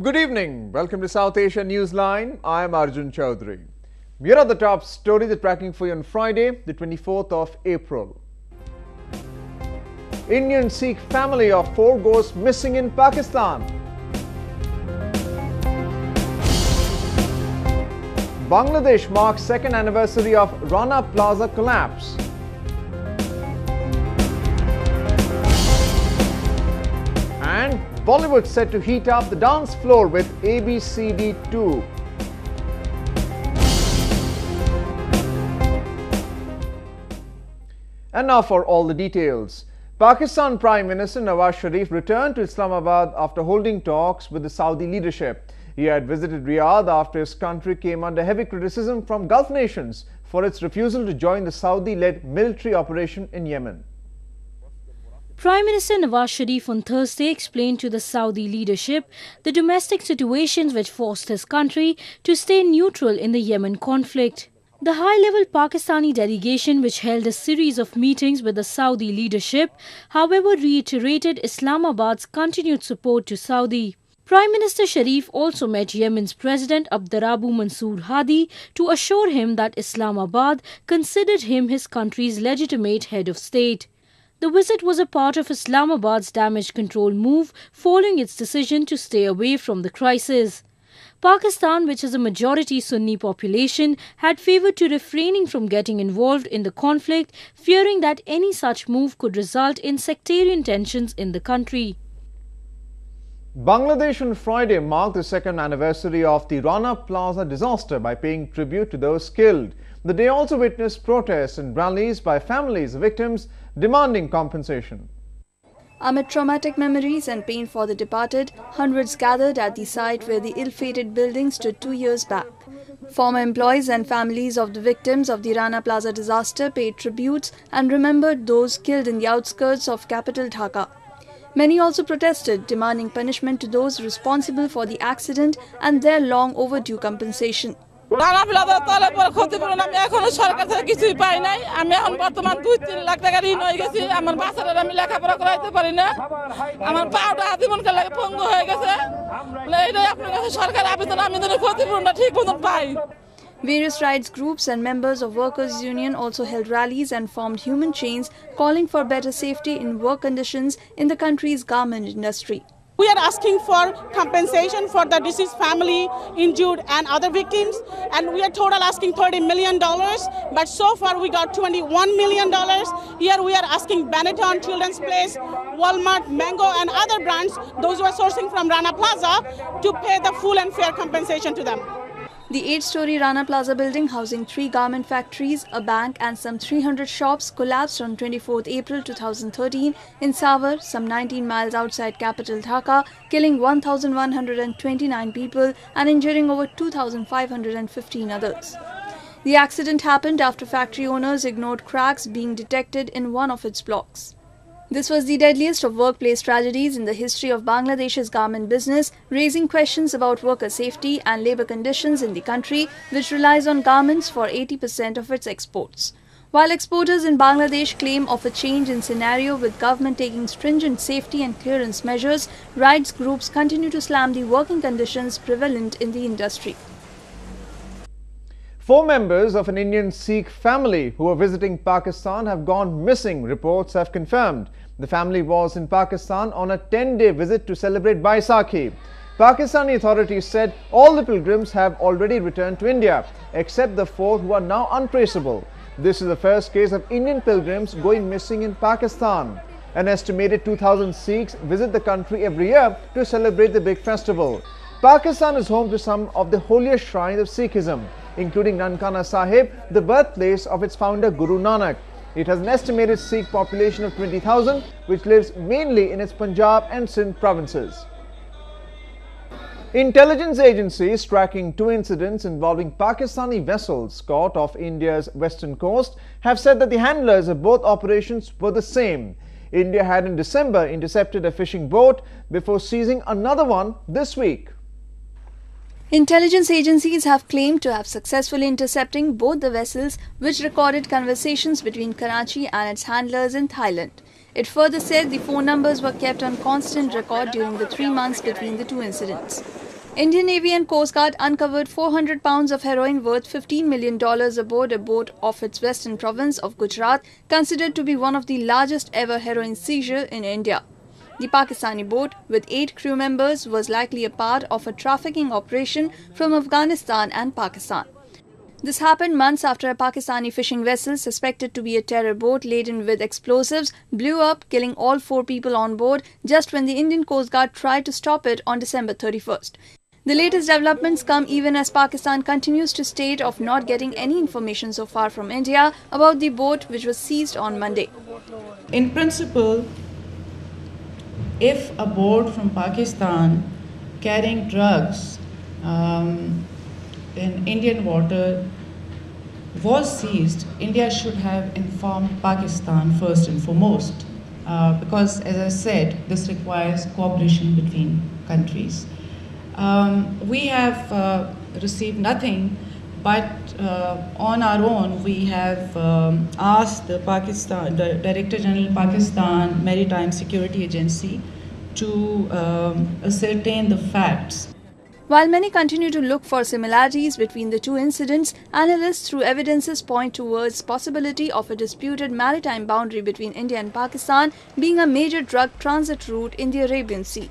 Good evening. Welcome to South Asia Newsline. I am Arjun Chaudhary. Here are the top stories we're tracking for you on Friday, the 24th of April. Indian Sikh family of 4 goes missing in Pakistan. Bangladesh marks 2nd anniversary of Rana plaza collapse. And Bollywood set to heat up the dance floor with ABCD 2. And now for all the details. Pakistan Prime Minister Nawaz Sharif returned to Islamabad after holding talks with the Saudi leadership. He had visited Riyadh after his country came under heavy criticism from Gulf nations for its refusal to join the Saudi-led military operation in Yemen. Prime Minister Nawaz Sharif on Thursday explained to the Saudi leadership the domestic situations which forced his country to stay neutral in the Yemen conflict. The high-level Pakistani delegation, which held a series of meetings with the Saudi leadership, however, reiterated Islamabad's continued support to Saudi. Prime Minister Sharif also met Yemen's President Abdurabu Mansour Hadi to assure him that Islamabad considered him his country's legitimate head of state. The visit was a part of Islamabad's damage control move following its decision to stay away from the crisis. Pakistan, which has a majority Sunni population, had favoured to refraining from getting involved in the conflict, fearing that any such move could result in sectarian tensions in the country. Bangladesh on Friday marked the 2nd anniversary of the Rana Plaza disaster by paying tribute to those killed. The day also witnessed protests and rallies by families of victims demanding compensation. Amid traumatic memories and pain for the departed, hundreds gathered at the site where the ill-fated building stood 2 years back. Former employees and families of the victims of the Rana Plaza disaster paid tributes and remembered those killed in the outskirts of capital Dhaka. Many also protested, demanding punishment to those responsible for the accident and their long overdue compensation. Rana plaza তলে পর ক্ষতিপূরণ আমি এখনো সরকার থেকে কিছুই পাই নাই আমি এখন বর্তমান 2-3 লাখ টাকা ঋণ হয়ে গেছি আমার বাচ্চাদের আমি লেখাপড়া করাইতে পারি না আমার পাটা আজীবনকে লাগে পঙ্গু হয়ে গেছে এইটাই আপনার কাছে সরকার আবেদন আমি যেন ক্ষতিপূরণটা ঠিক মতন পাই Various rights groups and members of workers' union also held rallies and formed human chains calling for better safety in work conditions in the country's garment industry. We are asking for compensation for the deceased family, injured and other victims, and we are total asking $30 million, but so far we got $21 million. Here we are asking Benetton, Children's Place, Walmart, Mango and other brands, those who are sourcing from Rana Plaza, to pay the full and fair compensation to them. The 8-story Rana Plaza building housing 3 garment factories, a bank and some 300 shops collapsed on 24th April 2013 in Savar, some 19 miles outside capital Dhaka, killing 1,129 people and injuring over 2,515 others. The accident happened after factory owners ignored cracks being detected in one of its blocks. This was the deadliest of workplace tragedies in the history of Bangladesh's garment business, raising questions about worker safety and labour conditions in the country, which relies on garments for 80% of its exports. While exporters in Bangladesh claim of a change in scenario with government taking stringent safety and clearance measures, rights groups continue to slam the working conditions prevalent in the industry. 4 members of an Indian Sikh family who were visiting Pakistan have gone missing, reports have confirmed. The family was in Pakistan on a 10-day visit to celebrate Baisakhi. Pakistani authorities said all the pilgrims have already returned to India, except the 4 who are now untraceable. This is the first case of Indian pilgrims going missing in Pakistan. An estimated 2,000 Sikhs visit the country every year to celebrate the big festival. Pakistan is home to some of the holiest shrines of Sikhism, including Nankana Sahib, the birthplace of its founder Guru Nanak. It has an estimated Sikh population of 20,000, which lives mainly in its Punjab and Sindh provinces. Intelligence agencies tracking 2 incidents involving Pakistani vessels caught off India's western coast have said that the handlers of both operations were the same. India had in December intercepted a fishing boat before seizing another one this week. Intelligence agencies have claimed to have successfully intercepting both the vessels, which recorded conversations between Karachi and its handlers in Thailand. It further said the phone numbers were kept on constant record during the 3 months between the 2 incidents. Indian Navy and Coast Guard uncovered 400 pounds of heroin worth $15 million aboard a boat off its western province of Gujarat, considered to be one of the largest ever heroin seizure in India. The Pakistani boat, with 8 crew members, was likely a part of a trafficking operation from Afghanistan and Pakistan. This happened months after a Pakistani fishing vessel suspected to be a terror boat laden with explosives blew up, killing all 4 people on board just when the Indian Coast Guard tried to stop it on December 31st. The latest developments come even as Pakistan continues to state of not getting any information so far from India about the boat which was seized on Monday. In principle, if a boat from Pakistan carrying drugs in Indian water was seized, India should have informed Pakistan first and foremost, because as I said, this requires cooperation between countries. We have received nothing, but on our own we have asked the Director General Pakistan Maritime Security Agency to ascertain the facts. While many continue to look for similarities between the two incidents, analysts through evidences point towards possibility of a disputed maritime boundary between India and Pakistan being a major drug transit route in the Arabian Sea.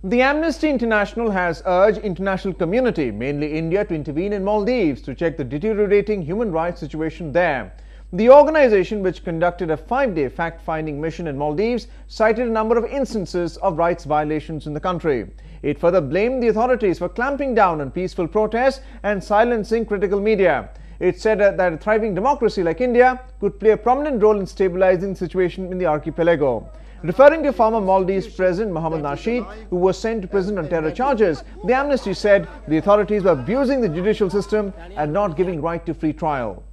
The Amnesty International has urged international community, mainly India, to intervene in Maldives to check the deteriorating human rights situation there. The organization, which conducted a 5-day fact-finding mission in Maldives, cited a number of instances of rights violations in the country. It further blamed the authorities for clamping down on peaceful protests and silencing critical media. It said that a thriving democracy like India could play a prominent role in stabilizing the situation in the archipelago. Referring to former Maldives President Mohammad Nasheed, who was sent to prison on terror charges, the Amnesty said the authorities were abusing the judicial system and not giving right to free trial.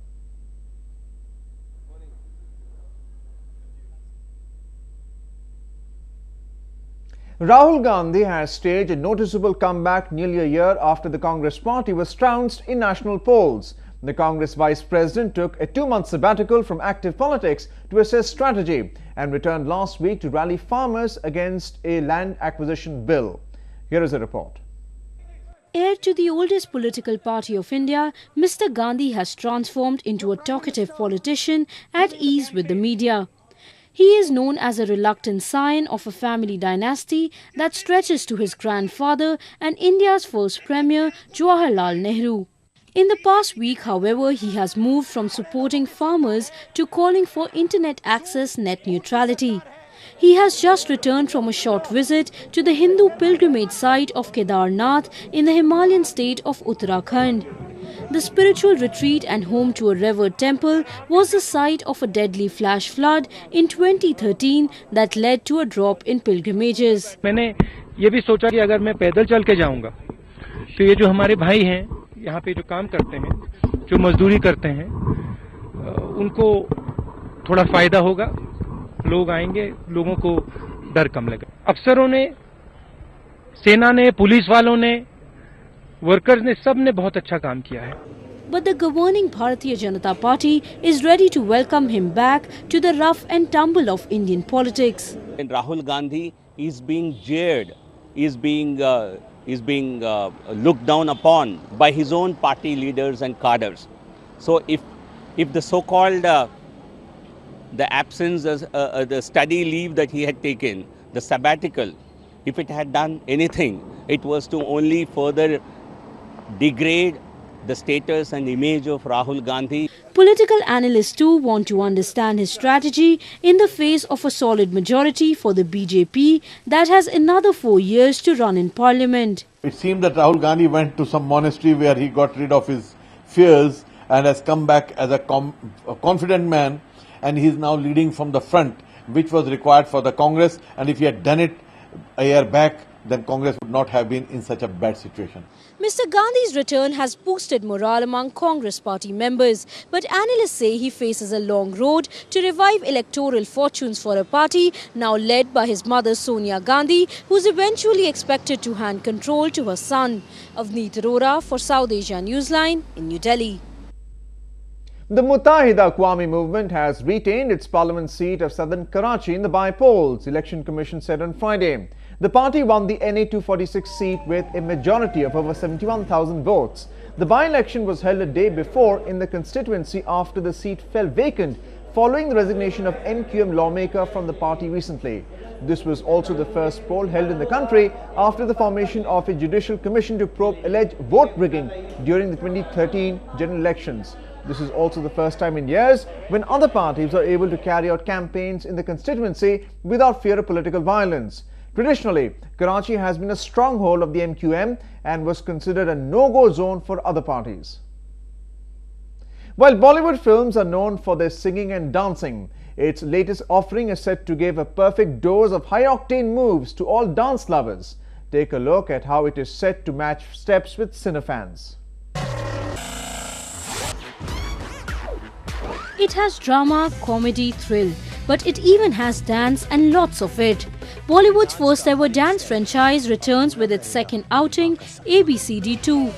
Rahul Gandhi has staged a noticeable comeback nearly a year after the Congress party was trounced in national polls. The Congress Vice President took a 2-month sabbatical from active politics to assess strategy and returned last week to rally farmers against a land acquisition bill. Here is a report. Heir to the oldest political party of India, Mr. Gandhi has transformed into a talkative politician at ease with the media. He is known as a reluctant scion of a family dynasty that stretches to his grandfather and India's first Premier, Jawaharlal Nehru. In the past week, however, he has moved from supporting farmers to calling for internet access net neutrality. He has just returned from a short visit to the Hindu pilgrimage site of Kedarnath in the Himalayan state of Uttarakhand. The spiritual retreat and home to a revered temple was the site of a deadly flash flood in 2013 that led to a drop in pilgrimages. मैंने ये भी सोचा कि अगर मैं पैदल चल के जाऊंगा तो ये जो हमारे भाई हैं यहाँ पे जो काम करते हैं, जो मजदूरी करते हैं, उनको थोड़ा फायदा होगा, लोग आएंगे, लोगों को डर कम लगेगा। अफसरों ने, सेना ने, पुलिस वालों ने, वर्कर्स ने, सब ने बहुत अच्छा काम किया है। But the governing Bharatiya Janata Party is ready to welcome him back to the rough and tumble of Indian politics. And Rahul Gandhi is being jeered, is being looked down upon by his own party leaders and cadres. So if the so-called the absence, the study leave that he had taken, the sabbatical, if it had done anything, it was to only further degrade the status and image of Rahul Gandhi. Political analysts too want to understand his strategy in the face of a solid majority for the BJP that has another 4 years to run in parliament. It seemed that Rahul Gandhi went to some monastery where he got rid of his fears and has come back as a confident man, and he is now leading from the front, which was required for the Congress, and if he had done it a year back, then Congress would not have been in such a bad situation. Mr. Gandhi's return has boosted morale among Congress party members, but analysts say he faces a long road to revive electoral fortunes for a party now led by his mother Sonia Gandhi, who is eventually expected to hand control to her son. Avneet Arora for South Asia Newsline in New Delhi. The Muttahida Qawami movement has retained its parliament seat of southern Karachi in the by-polls, Election Commission said on Friday. The party won the NA 246 seat with a majority of over 71,000 votes. The by-election was held a day before in the constituency after the seat fell vacant following the resignation of NQM lawmaker from the party recently. This was also the first poll held in the country after the formation of a judicial commission to probe alleged vote rigging during the 2013 general elections. This is also the first time in years when other parties are able to carry out campaigns in the constituency without fear of political violence. Traditionally, Karachi has been a stronghold of the MQM and was considered a no-go zone for other parties. While Bollywood films are known for their singing and dancing, its latest offering is set to give a perfect dose of high-octane moves to all dance lovers. Take a look at how it is set to match steps with cinefans. It has drama, comedy, thrill, but it even has dance and lots of it. Bollywood's first ever dance franchise returns with its second outing, ABCD2.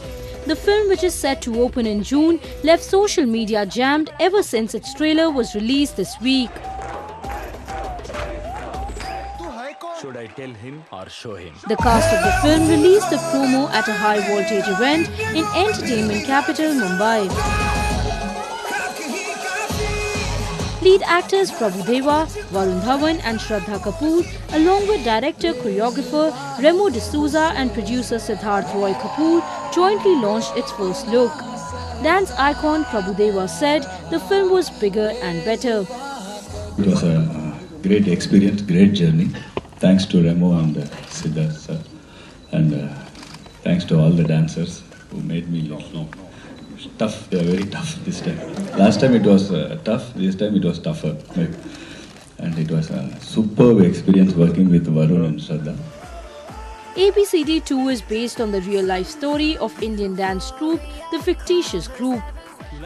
The film, which is set to open in June, left social media jammed ever since its trailer was released this week. Should I tell him or show him? The cast of the film released the promo at a high voltage event in entertainment capital Mumbai. Lead actors Prabhu Deva, Varun Dhawan and Shraddha Kapoor, along with director, choreographer Remo D'Souza and producer Siddharth Roy Kapoor, jointly launched its first look. Dance icon Prabhu Deva said the film was bigger and better. It was a great experience, great journey. Thanks to Remo and Siddharth sir, and thanks to all the dancers who made me laugh. Tough, they are very tough this time. Last time it was tough, this time it was tougher. And it was a superb experience working with Varun and Shraddha. ABCD2 is based on the real-life story of Indian dance troupe, The Fictitious Group.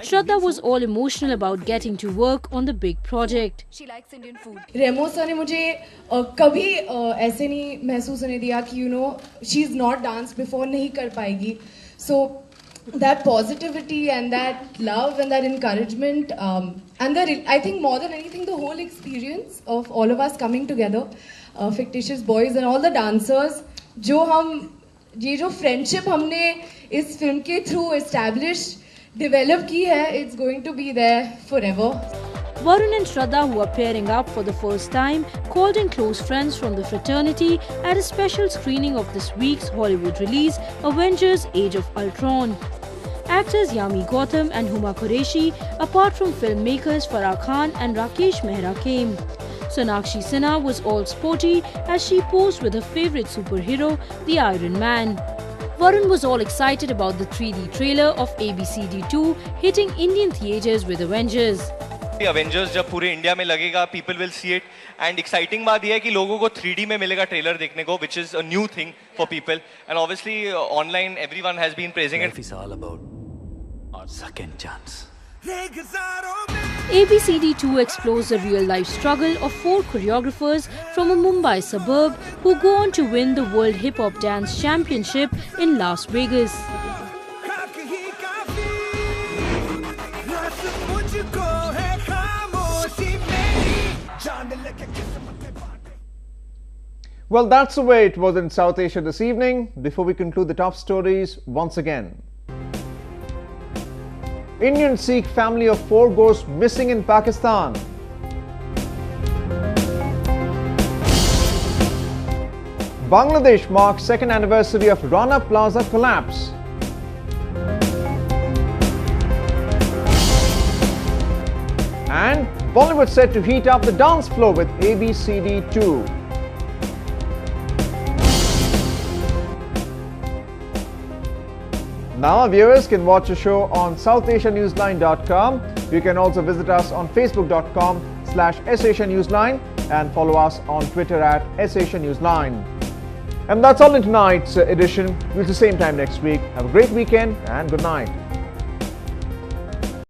Shraddha was all emotional about getting to work on the big project. She likes Indian food. Remo sir ने मुझे कभी ऐसे नहीं महसूस होने दिया कि she's not danced before नहीं कर पाएगी. So that positivity and that love and that encouragement and I think more than anything the whole experience of all of us coming together, Fictitious Boys and all the dancers, ये जो friendship हमने इस film के through establish, develop की है, it's going to be there forever. Varun and Shraddha, who are pairing up for the first time, called in close friends from the fraternity at a special screening of this week's Hollywood release, Avengers: Age of Ultron. Actors Yami Gautam and Huma Qureshi, apart from filmmakers Farah Khan and Rakesh Mehra came. Sonakshi Sinha was all sporty as she posed with her favourite superhero, the Iron Man. Varun was all excited about the 3D trailer of ABCD2 hitting Indian theatres with Avengers. Avengers जब पूरे India में लगेगा, people will see it, and exciting बात यह है कि लोगों को 3D में मिलेगा ट्रेलर देखने को, which is a new thing for people, and obviously online everyone has been praising it. Life is all about our second chance. ABCD2 explores the real-life struggle of 4 choreographers from a Mumbai suburb who go on to win the World Hip Hop Dance Championship in Las Vegas. Well, that's the way it was in South Asia this evening. Before we conclude the top stories, once again. Indian Sikh family of 4 goes missing in Pakistan. Bangladesh marks 2nd anniversary of Rana Plaza collapse. And Bollywood set to heat up the dance floor with ABCD2. Now our viewers can watch the show on SouthAsiaNewsline.com. You can also visit us on Facebook.com/SAsiaNewsline and follow us on Twitter @SAsiaNewsline. And that's all in tonight's edition. We'll see you same time next week. Have a great weekend and good night.